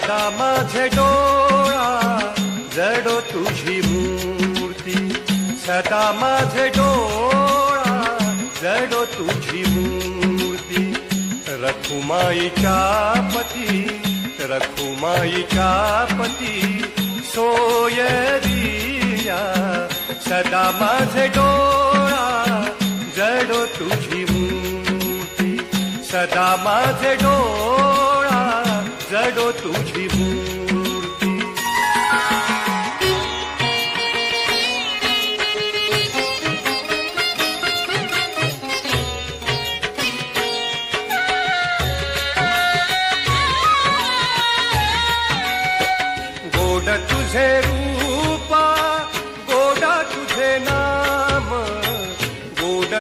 सदा माझे डोळा जडो तुझी मूर्ती, सदा माझे डोळा जडो तुझी मूर्ती. रखुमाईच्या पती, रखुमाईच्या पती सोयरिया, सदा माझे डोळा जडो तुझी मूर्ती, सदा माझे डोळा जडो तू